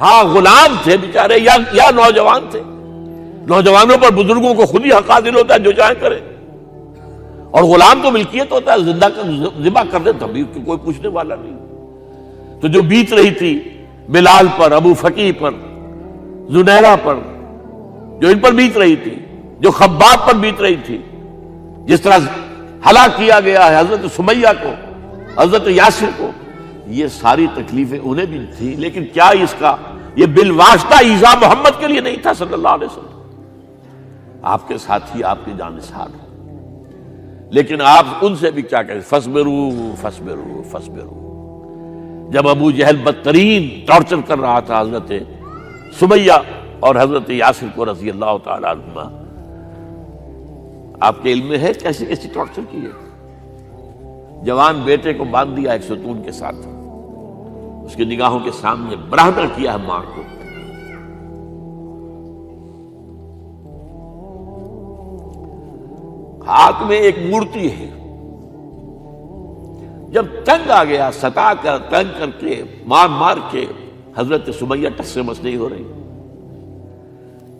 ہاں غلام تھے بیچارے یا نوجوان تھے. نوجوانوں پر بزرگوں کو خود ہی حق حاصل ہوتا ہے جو چاہیں کرے. اور غلام تو ملکیت ہوتا ہے, زندہ ذبح کر دے تبھی کوئی پوچھنے والا نہیں. تو جو بیت رہی تھی بلال پر, ابو فقیہ پر, زنیرہ پر, جو ان پر بیت رہی تھی, جو خباب پر بیت رہی تھی, جس طرح ہلاک کیا گیا ہے حضرت سمیہ کو, حضرت یاسر کو, یہ ساری تکلیفیں انہیں بھی تھی. لیکن کیا اس کا یہ بالواسطہ ایذا محمد کے لیے نہیں تھا صلی اللہ علیہ وسلم. آپ کے ساتھی آپ کی جانثار ہیں, لیکن آپ ان سے بھی کیا کہیں, فصبروا فصبروا فصبروا. جب ابو جہل بدترین ٹارچر کر رہا تھا حضرت سمیہ اور حضرت یاسر کو رضی اللہ تعالی عنہما, آپ کے علم میں ہے کیسی کیسی ٹارچر کی ہے. جوان بیٹے کو باندھ دیا ایک ستون کے ساتھ, اس کی نگاہوں کے سامنے برہنہ کیا ہے ماں کو. ہاتھ میں ایک مورتی ہے. جب تنگ آ گیا, ستا کر تنگ کر کے مار مار کے حضرت سمیہ ٹس سے مس نہیں ہو رہی.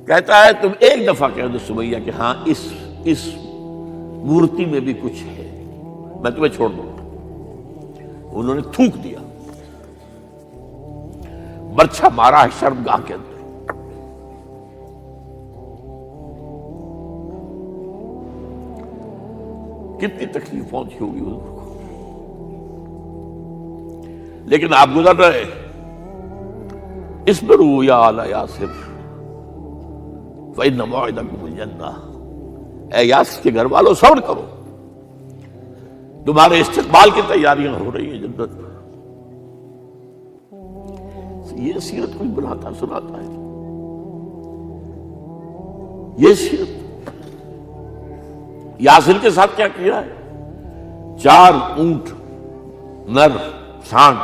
کہتا ہے تم ایک دفعہ کہہ دو سمیہ کہ ہاں اس مورتی میں بھی کچھ ہے, میں تمہیں چھوڑ دوں. انہوں نے تھوک دیا, برچھا مارا ہے شرمگاہ کے اندر. کتنی تکلیف پہنچی ہوگی حضور کو, لیکن آپ گزر رہے. اصبروا یا آل یاسر فإن موعدکم الجنہ. اے یاسر کے گھر والوں صبر کرو, تمہارے استقبال کی تیاریاں ہو رہی ہیں جنت. یہ سیرت کوئی بلاتا سناتا ہے, یہ سیرت. یاسر کے ساتھ کیا کیا ہے, 4 اونٹ نر سانڈ,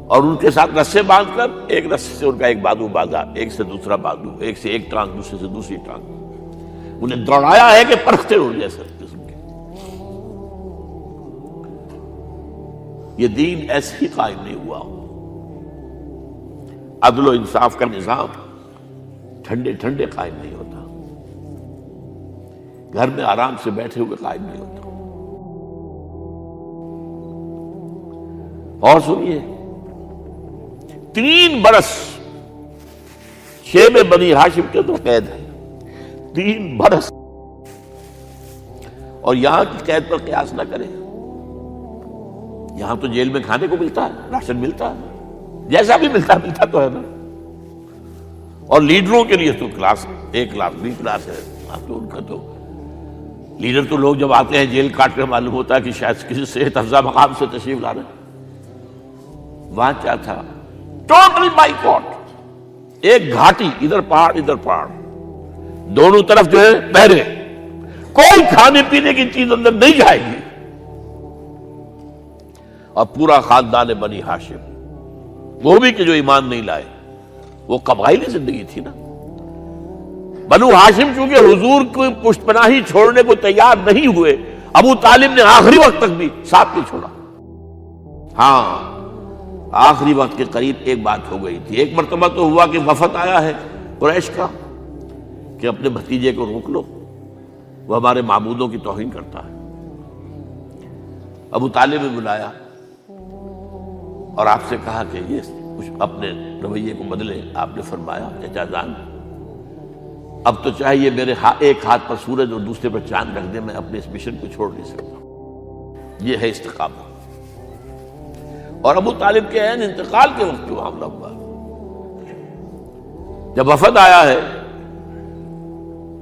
اور ان کے ساتھ رسے باندھ کر ایک رسے سے ان کا ایک بازو باندھا, ایک سے دوسرا بازو, ایک سے ایک ٹانگ, دوسرے سے دوسری ٹانگ. انہیں دوڑایا ہے کہ پرکھتے اڑ جیسے قسم کے. یہ دین ایسے ہی قائم نہیں ہوا. عدل و انصاف کا نظام ٹھنڈے ٹھنڈے قائم نہیں ہوتا, گھر میں آرام سے بیٹھے ہوئے قائم نہیں ہوتا. اور سنیے, 3 برس شیب بنی ہاشم کے تو قید ہے, 3 برس. اور یہاں کی قید پر قیاس نہ کریں. یہاں تو جیل میں کھانے کو ملتا ہے, راشن ملتا ہے, جیسا بھی ملتا تو ہے نا. اور لیڈروں کے لیے تو class A class B class ہے. آپ تو ان کا تو لیڈر تو لوگ جب آتے ہیں جیل کاٹ کر معلوم ہوتا ہے کہ شاید کسی صحت افزا مقام سے تشریف لا رہے ہیں. وہاں کیا تھا, ٹوٹل بائیکاٹ. ایک گھاٹی, ادھر پہاڑ ادھر پہاڑ, دونوں طرف جو ہے پہرے, کوئی کھانے پینے کی چیز اندر نہیں جائے گی. اور پورا خاندان بنی ہاشم, وہ بھی کہ جو ایمان نہیں لائے, وہ قبائلی زندگی تھی نا. بنو ہاشم چونکہ حضور کو پشت پناہی چھوڑنے کو تیار نہیں ہوئے, ابو طالب نے آخری وقت تک بھی ساتھ نہیں چھوڑا. ہاں آخری وقت کے قریب ایک بات ہو گئی تھی. ایک مرتبہ تو ہوا کہ وفد آیا ہے قریش کا کہ اپنے بھتیجے کو روک لو, وہ ہمارے معبودوں کی توہین کرتا ہے. ابو طالب نے بلایا اور آپ سے کہا کہ یہ کچھ اپنے رویے کو بدلے. آپ نے فرمایا چچا جان, اب تو چاہیے میرے ایک ہاتھ پر سورج اور دوسرے پر چاند رکھ دے, میں اپنے اس مشن کو چھوڑ نہیں سکتا. یہ ہے استقامت. اور ابو طالب کے عین انتقال کے وقت جو معاملہ ہوا, جب وفد آیا ہے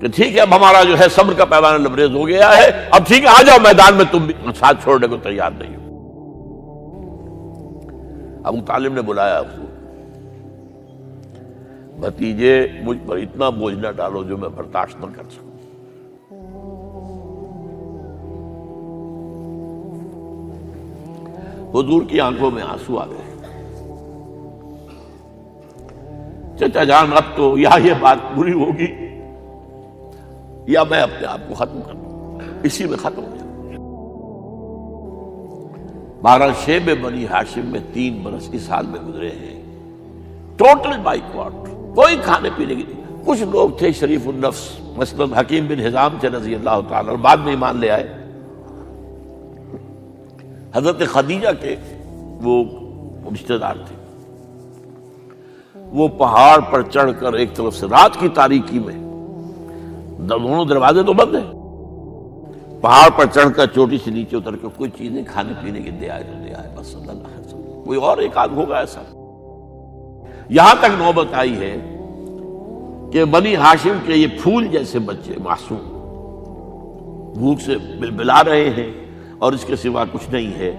کہ ٹھیک ہے اب ہمارا جو ہے صبر کا پیمانہ لبریز ہو گیا ہے, اب ٹھیک ہے آ جاؤ میدان میں, تم بھی ساتھ چھوڑنے کو تیار نہیں ہو. ابو طالب نے بلایا اس کو, بھتیجے مجھ پر اتنا بوجھ نہ ڈالو جو میں برداشت نہ کر سکوں. حضور کی آنکھوں میں آنسو آ گئے. چچا جان اب تو یا یہ بات بری ہوگی یا میں اپنے آپ کو ختم کر دوں, اسی میں ختم ہو جائے. بہرحال شیب بنی ہاشم میں 3 برس اس حال میں گزرے ہیں ٹوٹل بائیکاٹ، کوئی کھانے پینے کی نہیں۔ کچھ لوگ تھے شریف النفس، مثلا حکیم بن حزام تھے رضی اللہ تعالیٰ، اور بعد میں ایمان لے آئے۔ حضرت خدیجہ کے وہ رشتے دار تھے، وہ پہاڑ پر چڑھ کر ایک طرف سے رات کی تاریکی میں، دونوں دروازے تو بند ہیں، پہاڑ پر چڑھ کر چوٹی سے نیچے اتر کے کوئی چیزیں کھانے پینے کی دے آئے تو دے آئے، بس صلی اللہ علیہ وسلم۔ کوئی اور ایک آدھ ہوگا ایسا۔ یہاں تک نوبت آئی ہے کہ بنی ہاشم کے یہ پھول جیسے بچے معصوم بھوک سے بلبلا رہے ہیں، اور اس کے سوا کچھ نہیں ہے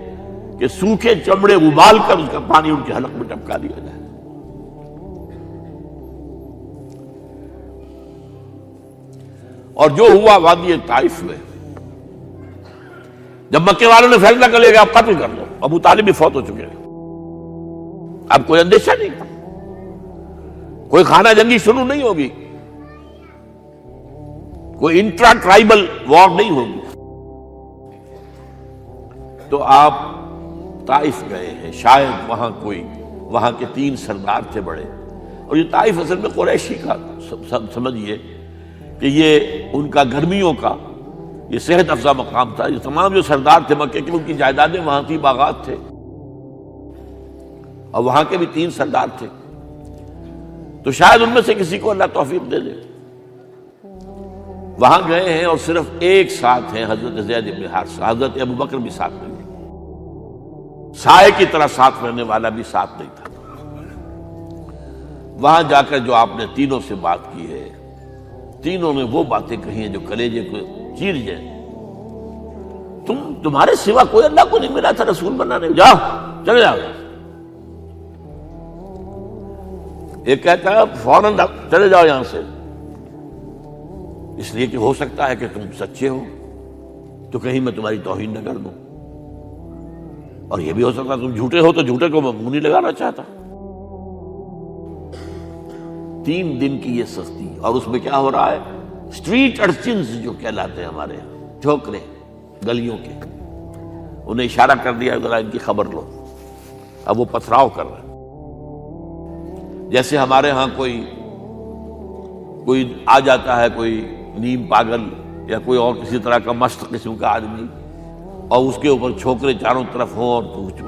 کہ سوکھے چمڑے ابال کر اس کا پانی ان کے حلق میں ٹپکا دیا جائے۔ اور جو ہوا وادی طائف میں، جب مکے والوں نے فیصلہ کر لیا کہ آپ قتل کر دو، ابو طالب بھی فوت ہو چکے ہیں، اب کوئی اندیشہ نہیں، کوئی خانہ جنگی شروع نہیں ہوگی، کوئی انٹرا ٹرائبل وار نہیں ہوگی، تو آپ طائف گئے ہیں۔ شاید وہاں کے 3 سردار تھے بڑے، اور یہ طائف اصل میں قریشی کا سمجھیے کہ یہ ان کا گرمیوں کا یہ صحت افزا مقام تھا۔ یہ تمام جو سردار تھے مکے کے، ان کی جائیدادیں وہاں تھی، باغات تھے، اور وہاں کے بھی 3 سردار تھے، تو شاید ان میں سے کسی کو اللہ توفیق دے دے۔ وہاں گئے ہیں اور صرف ایک ساتھ ہیں، حضرت زید بن حارثہ، حضرت ابو بکر بھی ساتھ نہیں، سائے کی طرح ساتھ رہنے والا بھی ساتھ نہیں تھا۔ وہاں جا کر جو آپ نے تینوں سے بات کی ہے، تینوں نے وہ باتیں کہی ہیں جو کلیجے کو چیر جائیں۔ تمہارے سوا کوئی اللہ کو نہیں ملا تھا رسول بنانے، جاؤ چلے جاؤ۔ ایک کہتا ہے فوراً چلے جاؤ یہاں سے، اس لیے کہ ہو سکتا ہے کہ تم سچے ہو تو کہیں میں تمہاری توہین نہ کر دوں، اور یہ بھی ہو سکتا ہے تم جھوٹے ہو تو جھوٹے کو میں منہ نہیں لگانا چاہتا۔ 3 دن کی یہ سختی، اور اس میں کیا ہو رہا ہے، اسٹریٹ ارچنز جو کہلاتے ہیں ہمارے یہاں، ٹھوکرے گلیوں کے، انہیں اشارہ کر دیا ذرا ان کی خبر لو، اب وہ پتھراؤ کر رہے ہیں۔ جیسے ہمارے ہاں کوئی آ جاتا ہے، کوئی نیم پاگل یا کوئی اور کسی طرح کا مست قسم کا آدمی، اور اس کے اوپر چھوکرے چاروں طرف ہوں اور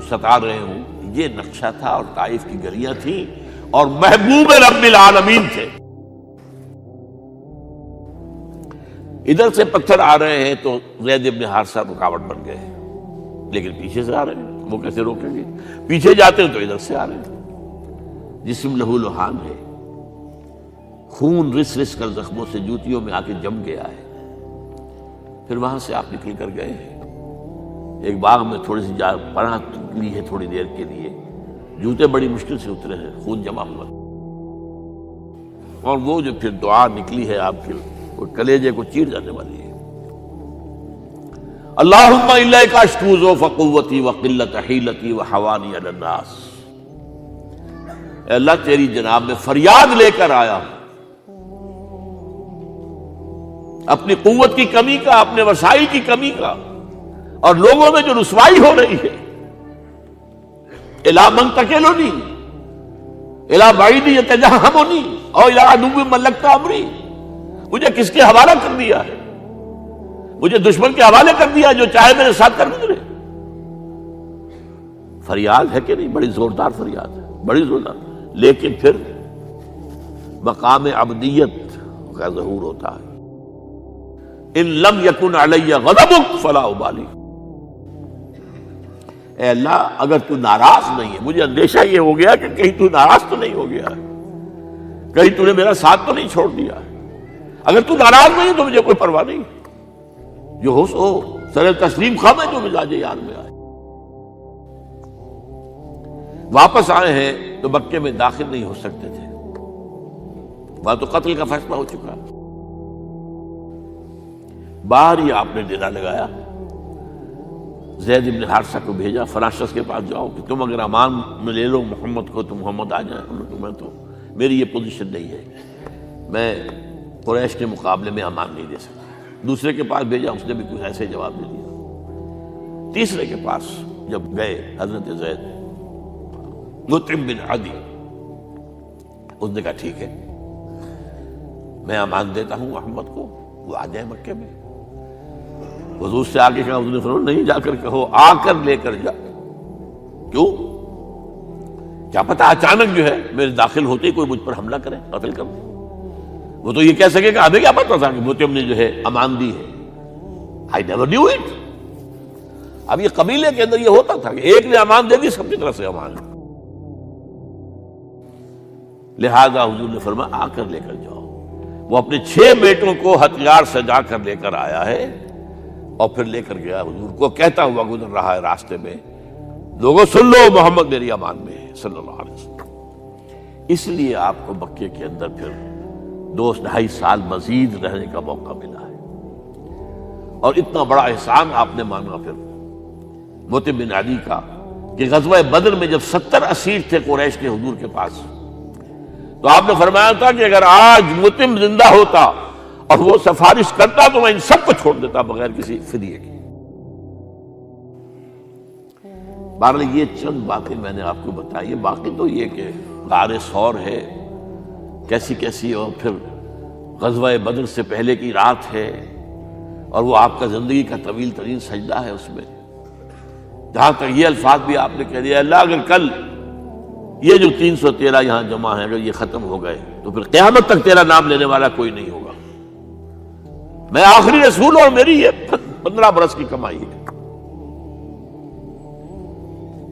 ستا رہے ہوں، یہ نقشہ تھا، اور طائف کی گلیاں تھیں، اور محبوب رب العالمین تھے۔ ادھر سے پتھر آ رہے ہیں تو زید بن حارثہ رکاوٹ بن گئے ہیں، لیکن پیچھے سے آ رہے ہیں، وہ کیسے روکیں گے؟ پیچھے جاتے ہیں تو ادھر سے آ رہے ہیں۔ جسم لہو لہان ہے، خون رس رس کر زخموں سے جوتیوں میں آ کے جم گیا ہے۔ پھر وہاں سے آپ نکل کر گئے ہیں، ایک باغ میں تھوڑی سی پناہ لی ہے تھوڑی دیر کے لیے، جوتے بڑی مشکل سے اترے ہیں، خون جمع ہوا، اور وہ جو پھر دعا نکلی ہے آپ کے، وہ کلیجے کو چیر جانے والی ہے۔ اللہم الیک اشکو ضعف قوتی وقلت حیلتی وحوانی علی الناس، اے اللہ تیری جناب میں فریاد لے کر آیا ہوں، اپنی قوت کی کمی کا، اپنے وسائل کی کمی کا، اور لوگوں میں جو رسوائی ہو رہی ہے۔ الی من تکلنی الی بعید یتجہمنی او الی عدو ملکت امری، مجھے کس کے حوالہ کر دیا ہے؟ مجھے دشمن کے حوالے کر دیا جو چاہے میرے ساتھ کر گزرے۔ فریاد ہے کہ نہیں؟ بڑی زوردار فریاد ہے، بڑی زوردار، لیکن پھر مقام عبدیت کا ظہور ہوتا ہے۔ ان لم یکن علی غضبک فلا ابالی، اے اللہ اگر تو ناراض نہیں ہے، مجھے اندیشہ یہ ہو گیا کہ کہیں تو ناراض تو نہیں ہو گیا، کہیں تو نے میرا ساتھ تو نہیں چھوڑ دیا۔ اگر تو ناراض نہیں تو مجھے کوئی پرواہ نہیں، جو ہو سو سر تسلیم خم ہے جو مزاج یار میں آئے۔ واپس آئے ہیں تو مکے میں داخل نہیں ہو سکتے تھے، وہاں تو قتل کا فیصلہ ہو چکا۔ باہر ہی آپ نے ڈیرا لگایا، زید بن حارثہ کو بھیجا، فلاں شخص کے پاس جاؤ کہ تم اگر امان میں لے لو محمد کو تو محمد آ جائیں، میں تو میری یہ پوزیشن نہیں ہے، میں قریش کے مقابلے میں امان نہیں دے سکتا۔ دوسرے کے پاس بھیجا، اس نے بھی کچھ ایسے جواب دے دیا۔ تیسرے کے پاس جب گئے حضرت زید، مطعم بن عدی، اس نے کہا ٹھیک ہے، میں امان دیتا ہوں محمد کو، وہ آ جائے مکے میں۔ حضور سے آگے کہا، حضور نے فرمایا نہیں جا کر کہو، آ کر لے کر جا۔ کیوں؟ کیا پتا اچانک جو ہے میرے داخل ہوتے ہی کوئی مجھ پر حملہ کرے، قتل کر دے۔ وہ تو یہ کہہ سکے کہ ہمیں کیا پتا تھا کہ مطعم نے جو ہے امان دی ہے، I never knew it۔ اب یہ قبیلے کے اندر یہ ہوتا تھا کہ ایک نے امان دے دی، سب کی طرف سے امان، لہذا حضور نے فرمایا آ کر لے کر جاؤ۔ وہ اپنے 6 بیٹوں کو ہتھیار سجا کر لے کر آیا ہے اور پھر لے کر گیا حضور کو، کہتا ہوا گزر رہا ہے راستے میں، لوگوں سن لو محمد میری امان میں ہے صلی اللہ علیہ وسلم۔ اس لیے آپ کو مکے کے اندر پھر 2-2.5 سال مزید رہنے کا موقع ملا ہے، اور اتنا بڑا احسان آپ نے مانا پھر مطعم بن عدی کا کہ غزوہ بدر میں جب 70 اسیر تھے قریش کے حضور کے پاس، تو آپ نے فرمایا تھا کہ اگر آج مطعم زندہ ہوتا اور وہ سفارش کرتا تو میں ان سب کو چھوڑ دیتا بغیر کسی فدیے کے۔ بہرحال یہ چند باتیں میں نے آپ کو بتائی، باقی تو یہ کہ غار ثور ہے کیسی کیسی، اور پھر غزوہ بدر سے پہلے کی رات ہے، اور وہ آپ کا زندگی کا طویل ترین سجدہ ہے اس میں، جہاں تک یہ الفاظ بھی آپ نے کہہ دیا، اللہ اگر کل یہ جو 313 یہاں جمع ہیں اگر یہ ختم ہو گئے تو پھر قیامت تک تیرا نام لینے والا کوئی نہیں ہوگا، میں آخری رسول اور میری یہ 15 برس کی کمائی ہے۔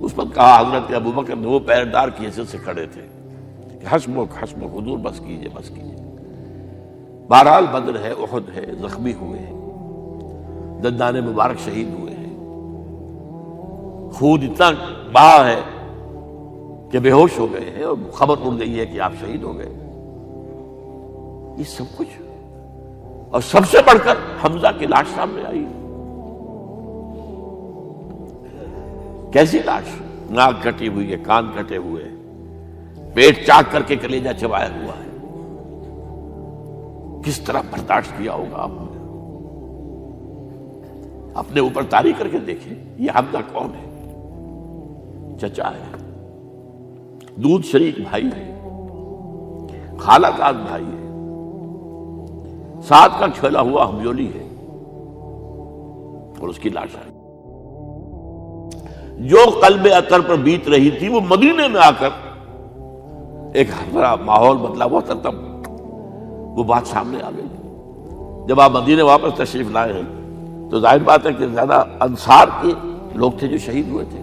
اس وقت کہا حضرت ابوبکر نے، وہ پہرےدار کی حیثیت سے کھڑے تھے کہ حسبک حسبک، حضور بس کیجئے بس کیجئے۔ بہرحال بدر ہے، احد ہے، زخمی ہوئے ہیں، دندان مبارک شہید ہوئے ہیں، خون اتنا بہا ہے کہ بے ہوش ہو گئے ہیں، اور خبر اڑ گئی ہے کہ آپ شہید ہو گئے۔ یہ سب کچھ، اور سب سے بڑھ کر حمزہ کی لاش سامنے آئی، کیسی لاش، ناک کٹی ہوئی ہے، کان کٹے ہوئے ہیں، پیٹ چاک کر کے کلیجہ چبایا ہوا ہے، کس طرح برداشت کیا ہوگا آپ نے؟ اپنے اوپر تاری کر کے دیکھیں، یہ حمزہ کون ہے؟ چچا ہے، دودھ شریک بھائی ہے، خالہ داد بھائی ہے، ساتھ کا کھیلا ہوا ہمجولی ہے، اور اس کی لاش ہے۔ جو قلب اطہر پر بیت رہی تھی وہ مدینے میں آ کر ایک بڑا ماحول بدلا ہوا تھا، تب وہ بات سامنے آ گئی۔ جب آپ مدینے واپس تشریف لائے ہیں تو ظاہر بات ہے کہ زیادہ انصار کے لوگ تھے جو شہید ہوئے تھے۔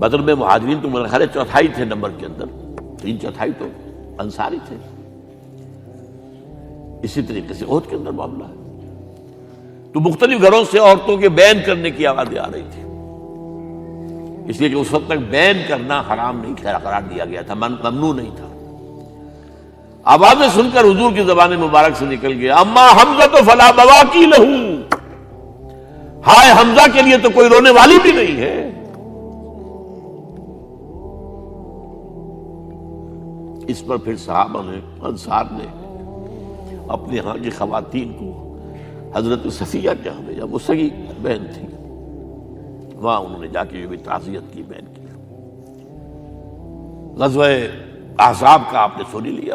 بدر میں مہاجرین تو میرے خیال ہے 1/4 تھے نمبر کے اندر، 3/4 تو انصاری تھے۔ اسی طریقے سے احد کے اندر معاملہ ہے، تو مختلف گھروں سے عورتوں کے بین کرنے کی آوازیں آ رہی تھی، اس لیے کہ اس وقت تک بین کرنا حرام نہیں قرار دیا گیا تھا، ممنوع نہیں تھا۔ آوازیں سن کر حضور کی زبان مبارک سے نکل گیا، اما حمزہ تو فلا بواکی لہو، ہائے حمزہ کے لیے تو کوئی رونے والی بھی نہیں ہے۔ اس پر پھر صحابہ نے، انصار نے اپنے ہاں کی خواتین کو حضرت صفیہ کے ہاں بھیجا، وہ سگی بہن تھی، وہاں انہوں نے جا کے بھی تعزیت کی بہن کی۔ غزوہ احزاب کا آپ نے سن لیا،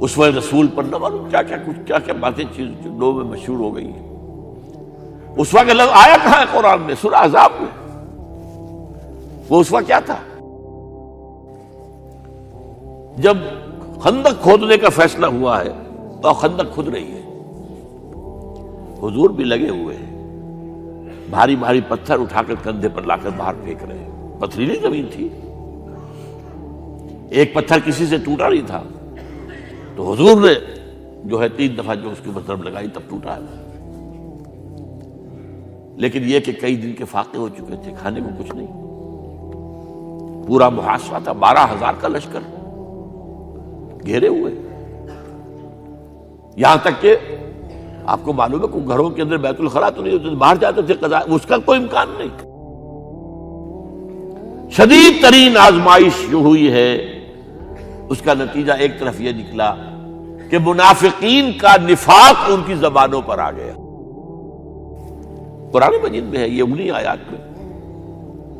اسوہ رسول پر نہ معلوم کیا کیا باتیں چیز لوگوں میں مشہور ہو گئی ہیں۔ اسوہ کا لفظ آیا کہاں ہے قرآن میں؟ سورہ احزاب میں۔ وہ اسوہ کیا تھا؟ جب خندق کھودنے کا فیصلہ ہوا ہے تو خندق کھود رہی ہے، حضور بھی لگے ہوئے ہیں، بھاری بھاری پتھر اٹھا کر کندھے پر لا کر باہر پھینک رہے ہیں، پتھریلی زمین تھی، ایک پتھر کسی سے ٹوٹا نہیں تھا، تو حضور نے جو ہے 3 دفعہ جو اس کی ضرب لگائی تب ٹوٹا ہے۔ لیکن یہ کہ کئی دن کے فاقے ہو چکے تھے، کھانے کو کچھ نہیں، پورا محاصرہ تھا، 12,000 کا لشکر گھیرے ہوئے، یہاں تک کہ آپ کو معلوم ہے کہ گھروں کے اندر بیت الخلا تو نہیں ہوتے، باہر جاتے تھے قضاء، اس کا کوئی امکان نہیں۔ شدید ترین آزمائش جو ہوئی ہے اس کا نتیجہ ایک طرف یہ نکلا کہ منافقین کا نفاق ان کی زبانوں پر آ گیا۔ قرآن مجید میں ہے یہ انہی آیات میں،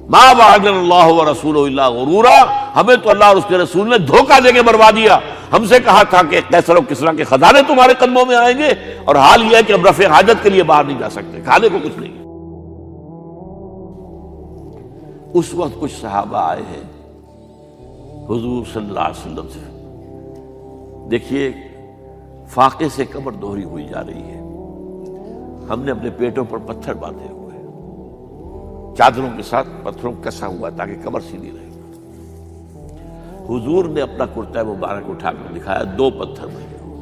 ما وعدنا اللہ ورسولہ الا غرورا، ہمیں تو اللہ اور اس کے رسول نے دھوکہ دے کے مروا دیا۔ ہم سے کہا تھا کہ قیصر و کسریٰ کے خزانے تمہارے قدموں میں آئیں گے، اور حال یہ ہے کہ اب رفع حاجت کے لیے باہر نہیں جا سکتے، کھانے کو کچھ نہیں۔ اس وقت کچھ صحابہ آئے ہیں حضور صلی اللہ علیہ وسلم سے، دیکھیے فاقے سے کمر دوہری ہوئی جا رہی ہے، ہم نے اپنے پیٹوں پر پتھر باندھے ہوئے، چادروں کے ساتھ پتھروں کسا ہوا تاکہ کمر سیدھی رہے۔ حضور نے اپنا کرتا مبارک اٹھا کر دکھایا، 2 پتھر بنے ہوئے۔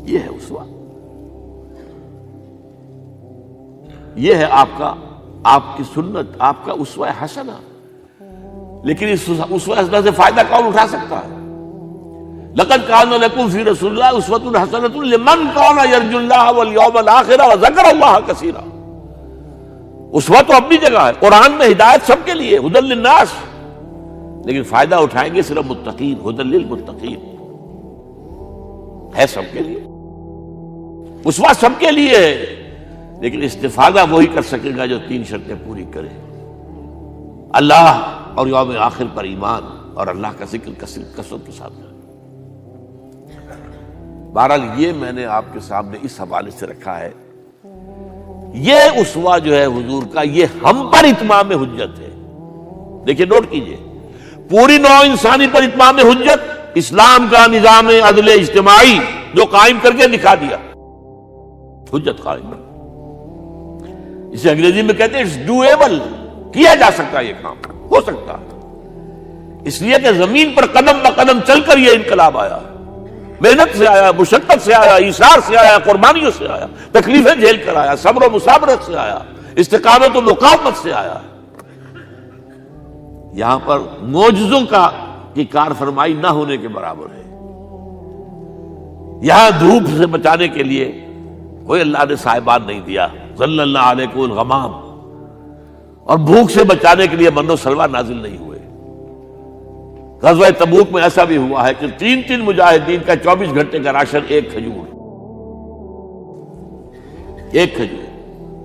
یہ ہے اسوہ، یہ ہے آپ کی سنت، آپ کا اسوہ حسنہ۔ لیکن اس اسوہ حسنہ سے فائدہ کون اٹھا سکتا ہے؟ لقد کان لکم فی رسول اللہ اسوۃ حسنۃ لمن کان یرجو اللہ والیوم الآخر وذکر اللہ کثیرا۔ اسوہ تو اپنی جگہ ہے، قرآن میں ہدایت سب کے لیے، ھدی للناس، لیکن فائدہ اٹھائیں گے صرف متقین، ھدی للمتقین، ہے سب کے لیے، اسوہ سب کے لیے ہے، لیکن استفادہ وہی کر سکے گا جو 3 شرطیں پوری کرے: اللہ اور یوم آخر پر ایمان، اور اللہ کا ذکر کثرت کے ساتھ کرے۔ بہرحال یہ میں نے آپ کے سامنے اس حوالے سے رکھا ہے، یہ اسوہ جو ہے حضور کا، یہ ہم پر اتمام حجت ہے۔ دیکھیے نوٹ کیجئے، پوری نوع انسانی پر اتمام حجت، اسلام کا نظام عدل اجتماعی جو قائم کر کے دکھا دیا، حجت قائم، اسے انگریزی میں کہتے ہیں اٹس ڈویبل، کیا جا سکتا ہے، یہ کام ہو سکتا ہے، اس لیے کہ زمین پر قدم بہ قدم چل کر یہ انقلاب آیا، محنت سے آیا، مشقت سے آیا، ایثار سے آیا، قربانیوں سے آیا، تکلیفیں جھیل کر آیا، صبر و مصابرت سے آیا، استقامت و مقاومت سے آیا۔ یہاں پر معجزوں کی کار فرمائی نہ ہونے کے برابر ہے۔ یہاں دھوپ سے بچانے کے لیے کوئی اللہ نے صاحبان نہیں دیا، ظل اللہ علیکم الغمام، اور بھوک سے بچانے کے لیے من و سلوہ نازل نہیں ہوئے۔ غزوہ تبوک میں ایسا بھی ہوا ہے کہ 3 مجاہدین کا 24 گھنٹے کا راشن ایک کھجور،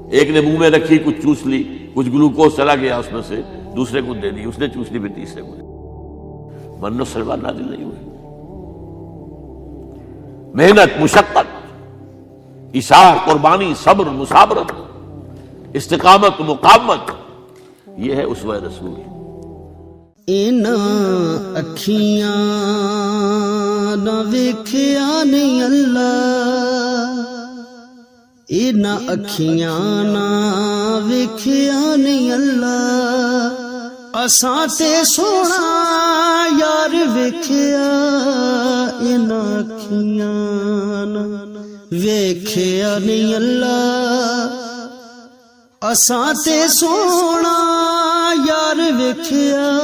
ایک نے منہ میں رکھی، کچھ چوس لی، کچھ گلوکوز چلا گیا اس میں سے، دوسرے کو دے دی، اس نے چوس لی، بھی تیسرے کو دے دی۔ من و سلوہ نازل نہیں ہوئے۔ محنت، مشقت، ایثار، قربانی، صبر، مصابرت، استقامت، مقاومت، یہ ہے اسوہ رسول۔ انہاں اکھیاں نہ ویکھیا نہیں اللہ، انہاں اکھیاں نہ ویکھیا نہیں اللہ، اساں تے سونا یار ویکھیا، انہاں اکھیاں نہ ویکھیا نہیں اللہ، اساں تے سونا یار ویکھیا،